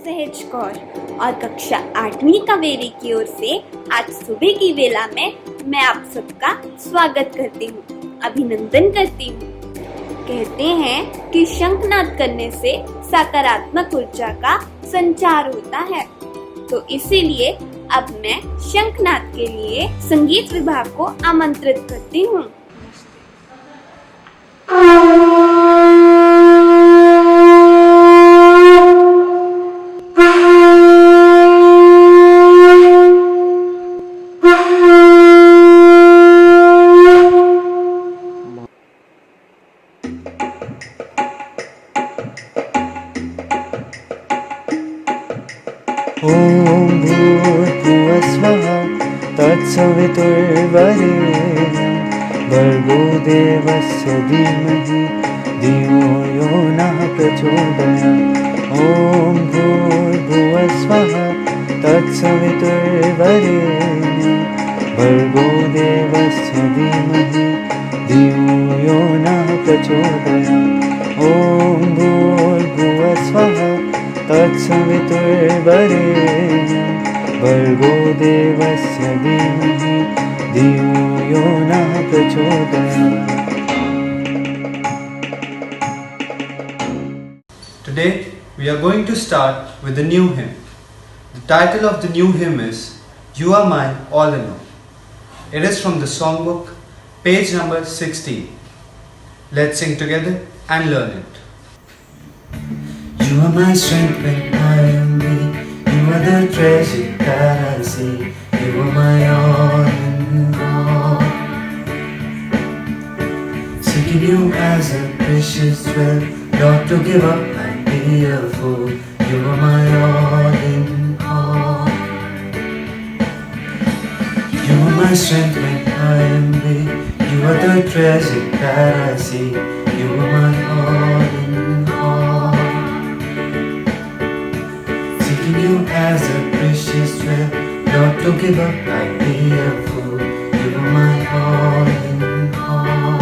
सहज कौर और कक्षा 8वीं कावेरी की ओर से आज सुबह की वेला में मैं आप सबका स्वागत करती हूँ, अभिनंदन करती हूँ। कहते हैं कि शंखनाद करने से सकारात्मक ऊर्जा का संचार होता है, तो इसीलिए अब मैं शंखनाद के लिए संगीत विभाग को आमंत्रित करती हूँ। ॐ भूर्भुवस्वः तत्सवितुर्वरेण्यं भर्गो देवस्य धीमहि धियो यो नः प्रचोदयात्। ॐ भूर्भुवस्वः तत्सवितुर्वरेण्यं भर्गो देवस्य धीमहि धियो यो नः प्रचोदयात्। ॐ भूर्भुवस्वः तत्सवितुर्वरेण्यं भर्गो देवस्य धीमहि धियो यो नः प्रचोदयात्। Today we are going to start with a new hymn. The title of the new hymn is You Are My All in All. It is from the songbook, page number 16. Let's sing together and learn it. You are my strength when I am weak. You are the treasure that I see. You are my all in all. Seeking you as a precious jewel, not to give up and be a fool. You are my all in all. You are my strength when I am weak. You are the treasure that I see. You are my all in all. You as a precious jewel, not to give up, I'd be a fool. You are my all in all.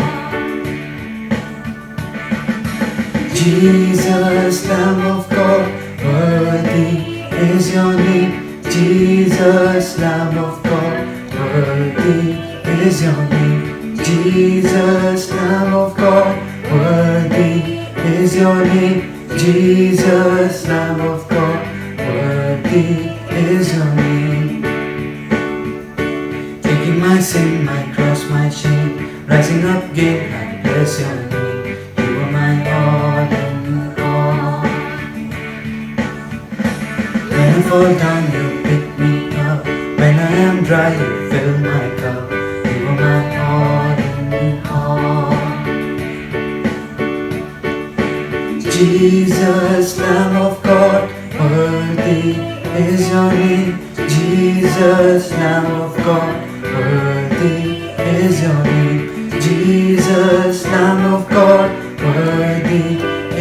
Jesus, Lamb of God, worthy is your name. Jesus, Lamb of God, worthy is your name. Jesus, Lamb of God, worthy is your name. Jesus, Lamb of God, worthy is your name. Taking my sin, my cross, my shame, rising up again, I bless your name. You are my all in all. When I fall down, you pick me up. When I am dry, you fill my cup. You are my all in all. Jesus, Lamb of God, worthy is your name. Jesus, Lamb of God, worthy is your name. Jesus, Lamb of God, worthy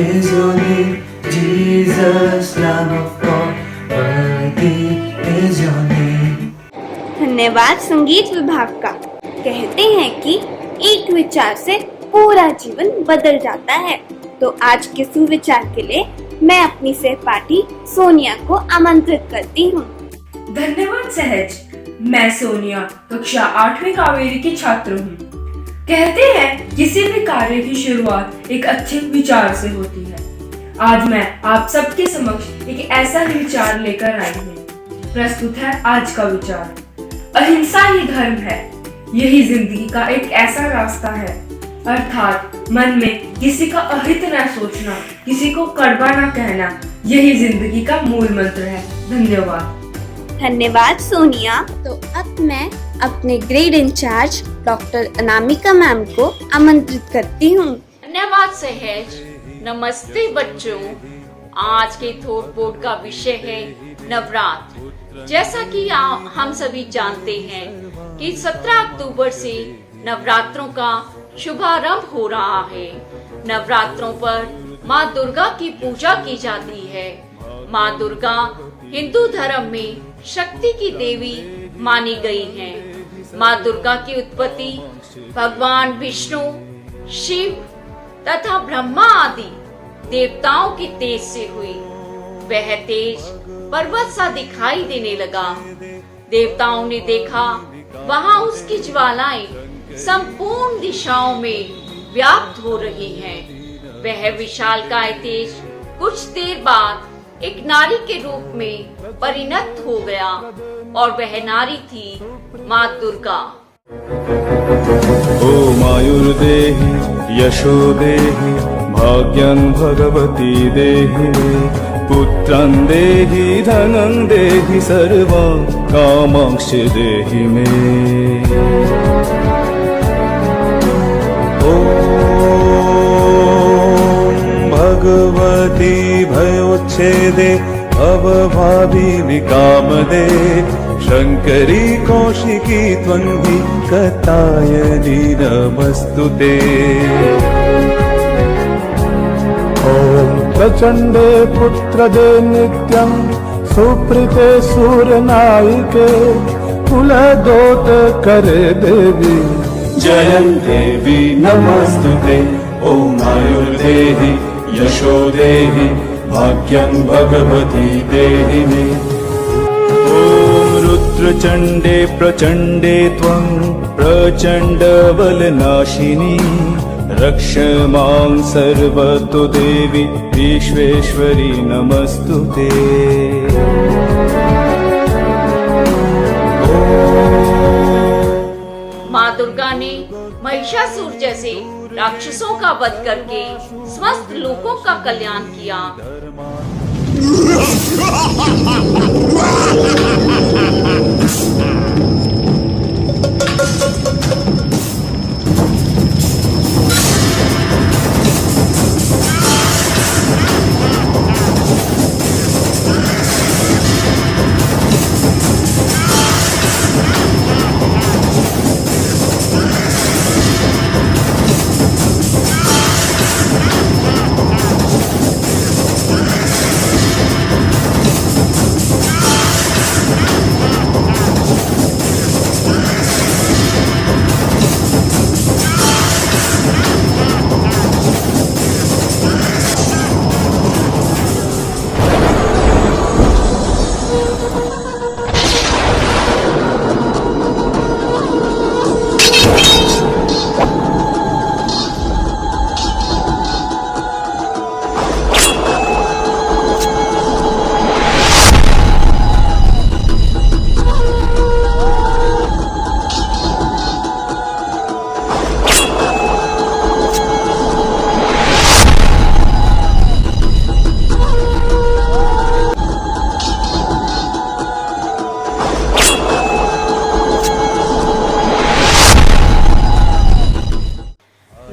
is your name. Jesus, Lamb of God, worthy is your name. धन्यवाद संगीत विभाग का। कहते हैं कि एक विचार से पूरा जीवन बदल जाता है, तो आज के सुविचार के लिए मैं अपनी सहपाठी सोनिया को आमंत्रित करती हूँ। धन्यवाद सहज। मैं सोनिया कक्षा 8वीं कावेरी की छात्र हूँ। कहते हैं किसी भी कार्य की शुरुआत एक अच्छे विचार से होती है। आज मैं आप सबके समक्ष एक ऐसा ही विचार लेकर आई हूँ। प्रस्तुत है आज का विचार। अहिंसा ही धर्म है, यही जिंदगी का एक ऐसा रास्ता है। अर्थात मन में किसी का अहित न सोचना, किसी को कड़वा न कहना, यही जिंदगी का मूल मंत्र है। धन्यवाद। धन्यवाद सोनिया। तो अब मैं अपने grade in charge doctor Anamika ma'am को आमंत्रित करती हूँ। धन्यवाद सहज। नमस्ते बच्चों। आज के थॉट बोर्ड का विषय है नवरात्र। जैसा कि हम सभी जानते हैं कि 17 अक्टूबर से नवरात्रों का शुभारंभ हो रहा है। नवरात्रों पर माँ दुर्गा की पूजा की जाती है। माँ दुर्गा हिंदू धर्म में शक्ति की देवी मानी गई हैं। माँ दुर्गा की उत्पत्ति भगवान विष्णु, शिव तथा ब्रह्मा आदि देवताओं की तेज से हुई। वह तेज पर्वत सा दिखाई देने लगा। देवताओं ने देखा वहां उसकी ज्वालाएं संपूर्ण दिशाओं में व्याप्त हो रही हैं। वह विशालकाय तेज कुछ देर बाद एक नारी के रूप में परिणत हो गया और वह नारी थी माँ दुर्गा। ॐ आयुर्देहि यशो देहि भाग्यं भगवती देहि पुत्रं देहि धनं देहि सर्वं कामांश्च देहि मे। ॐ भगवती भयोच्छेदे भवभावी विकामदे शंकरी कौशिकी त्वन्हि कतायनी नमस्तुते। ॐ प्रचण्डे पुत्रदे नित्यं सुप्रीते सूरनायिके कुलदोत करे देवी जयं देवी नमस्तुते। ॐ आयुर्देहि यशो देहि भाग्यं भगवती देहि मे। ॐ रुद्रचण्डे प्रचण्डे त्वं प्रचण्डबलनाशिनी रक्ष मां सर्वतो देवी विश्वेश्वरी नमस्तुते। माँ दुर्गा ने महिषासुर जैसे राक्षसों का वध करके समस्त लोगों का कल्याण किया।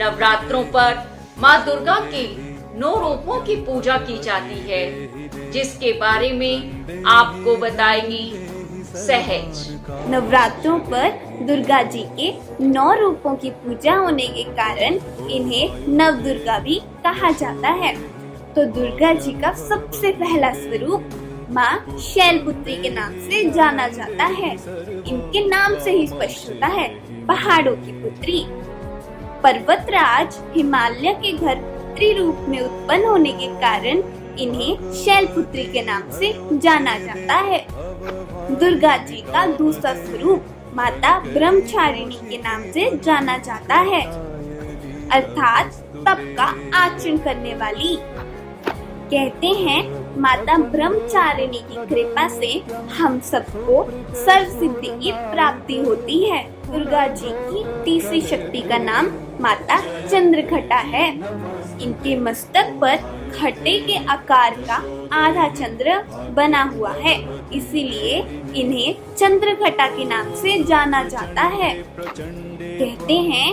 नवरात्रों पर माँ दुर्गा के 9 रूपों की पूजा की जाती है, जिसके बारे में आपको बताएंगी सहज। नवरात्रों पर दुर्गा जी के 9 रूपों की पूजा होने के कारण इन्हें नव दुर्गा भी कहा जाता है। तो दुर्गा जी का सबसे पहला स्वरूप माँ शैलपुत्री के नाम से जाना जाता है। इनके नाम से ही स्पष्ट होता है पहाड़ों की पुत्री। पर्वतराज हिमालय के घर पुत्री रूप में उत्पन्न होने के कारण इन्हें शैलपुत्री के नाम से जाना जाता है। दुर्गा जी का दूसरा स्वरूप माता ब्रह्मचारिणी के नाम से जाना जाता है, अर्थात तप का आचरण करने वाली। कहते हैं माता ब्रह्मचारिणी की कृपा से हम सबको सर्व सिद्धि की प्राप्ति होती है। दुर्गा जी की तीसरी शक्ति का नाम माता चंद्रघटा है। इनके मस्तक पर घटे के आकार का आधा चंद्र बना हुआ है, इसीलिए इन्हें चंद्रघटा के नाम से जाना जाता है। कहते हैं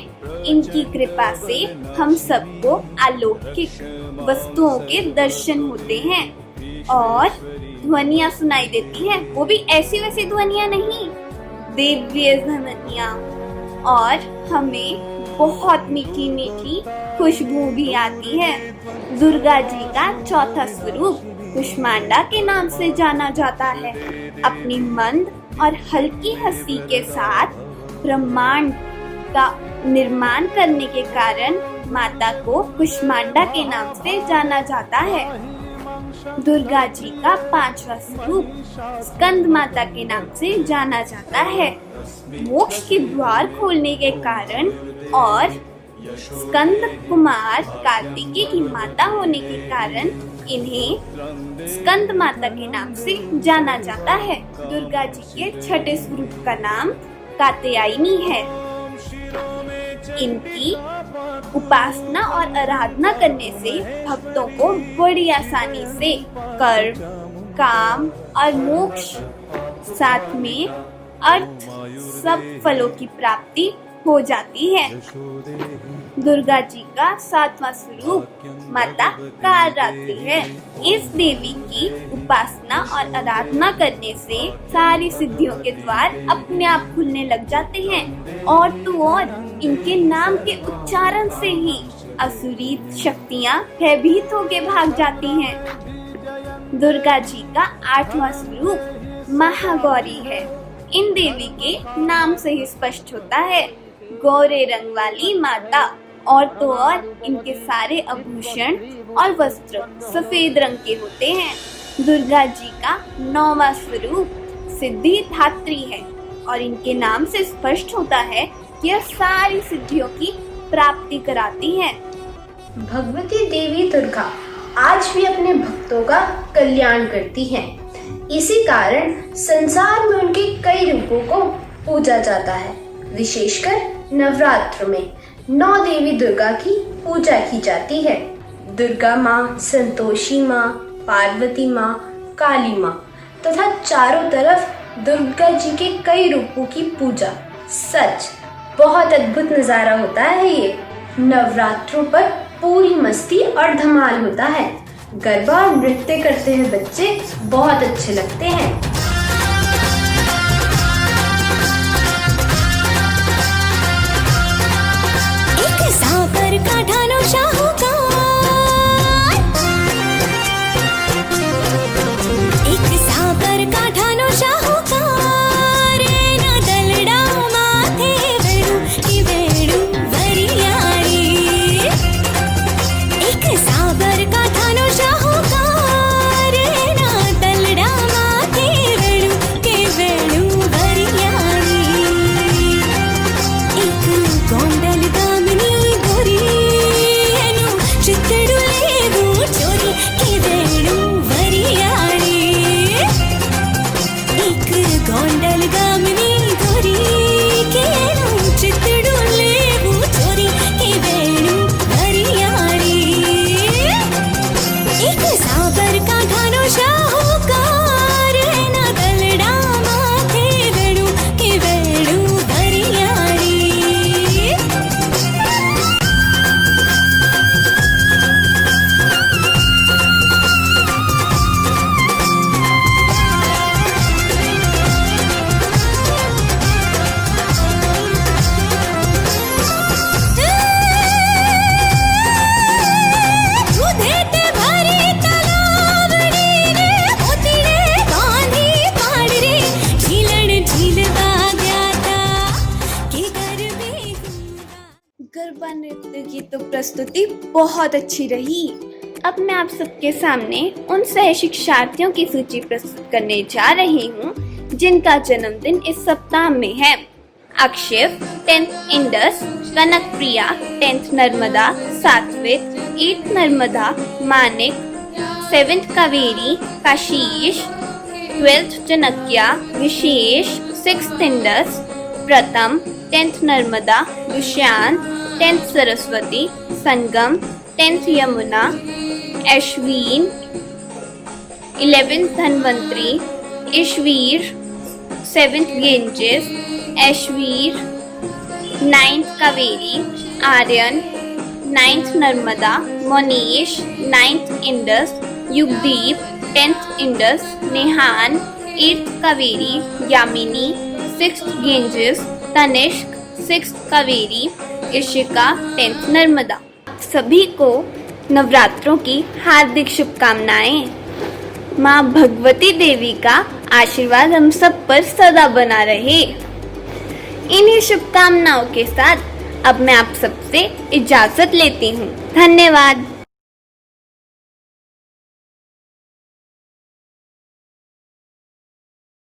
इनकी कृपा से हम सबको अलौकिक वस्तुओं के दर्शन होते हैं और ध्वनियाँ सुनाई देती हैं, वो भी ऐसी वैसी ध्वनियाँ नहीं, दिव्य ध्वनियाँ। और हमें बहुत मीठी मीठी खुशबू भी आती है। दुर्गा जी का चौथा स्वरूप कुष्मांडा के नाम से जाना जाता है। अपनी मंद और हल्की हंसी के साथ ब्रह्मांड का निर्माण करने के कारण माता को कुष्मांडा के नाम से जाना जाता है। दुर्गा जी का 5वां स्वरूप स्कंद माता के नाम से जाना जाता है। मोक्ष के द्वार खोलने के कारण और स्कंद कुमार कार्तिकेय की माता होने के कारण इन्हें स्कंद माता के नाम से जाना जाता है। दुर्गा जी के 6ठे स्वरूप का नाम कात्यायनी है। इनकी उपासना और आराधना करने से भक्तों को बड़ी आसानी से कर्म, काम और मोक्ष, साथ में अर्थ, सब फलों की प्राप्ति हो जाती है। दुर्गा जी का 7वां स्वरूप माता कालरात्रि है। इस देवी की उपासना और आराधना करने से सारी सिद्धियों के द्वार अपने आप खुलने लग जाते हैं और तो और इनके नाम के उच्चारण से ही असुरी शक्तियाँ भयभीत होकर भाग जाती हैं। दुर्गा जी का 8वां स्वरूप महागौरी है। इन देवी के नाम से ही स्पष्ट होता है, गोरे रंग वाली माता, और तो और इनके सारे आभूषण और वस्त्र सफेद रंग के होते हैं। दुर्गा जी का 9वां स्वरूप सिद्धिदात्री है और इनके नाम से स्पष्ट होता है कि यह सारी सिद्धियों की प्राप्ति कराती हैं। भगवती देवी दुर्गा आज भी अपने भक्तों का कल्याण करती हैं। इसी कारण संसार में उनके कई रूपों को पूजा जाता है। विशेषकर नवरात्र में 9 देवी दुर्गा की पूजा की जाती है। दुर्गा माँ, संतोषी माँ, पार्वती माँ, काली माँ तथा चारों तरफ दुर्गा जी के कई रूपों की पूजा। सच बहुत अद्भुत नजारा होता है ये। नवरात्रों पर पूरी मस्ती और धमाल होता है। गरबा और नृत्य करते हैं बच्चे, बहुत अच्छे लगते हैं। सागर का ढालो शाहूकार, एक सागर का ढालो शाहूकार, ना दलड़ा माथे वेणु की वेणु वरियारी। एक सागर का ढालो शाहूकार, ना दलड़ा माथे वेणु की वेणु वरियारी। एक गोंडल दामिनी चोरी की वेणु वरियाड़ी। एक गोंडल गामिनी गोरी के चितड़ू लेवू चोरी की वेणु वरियाड़ी। एक सागर का घानो शाहूकार, ना दलड़ा माथे वेणु की वेणु वरियाड़ी। गरबा नृत्य की तो प्रस्तुति बहुत अच्छी रही। अब मैं आप सबके सामने उन सह शिक्षार्थियों की सूची प्रस्तुत करने जा रही हूँ जिनका जन्मदिन इस सप्ताह में है। अक्षिव 10th इंडस, कनक प्रिया 10th Narmada, Satvik 8th Narmada, Manik 7th Kaveri, Kashish 12th जनक्या, Vishesh 6th Indus, Pratham 10th Narmada, Dushyant 10th Saraswati, Sangam 10th Yamuna, Ashwin 11th Dhanvantari, Ishvir 7th Ganges, Aishvir 9th Kaveri, Aryan 9th Narmada, Monish 9th Indus, Yugdeep 10th Indus, Nehan 8th Kaveri, Yamini 6th Ganges, Tanishq 6th Kaveri, Ishika 10th Narmada. सभी को नवरात्रों की हार्दिक शुभकामनाएं। माँ भगवती देवी का आशीर्वाद हम सब पर सदा बना रहे। इन्हीं शुभकामनाओं के साथ अब मैं आप सबसे इजाजत लेती हूँ। धन्यवाद।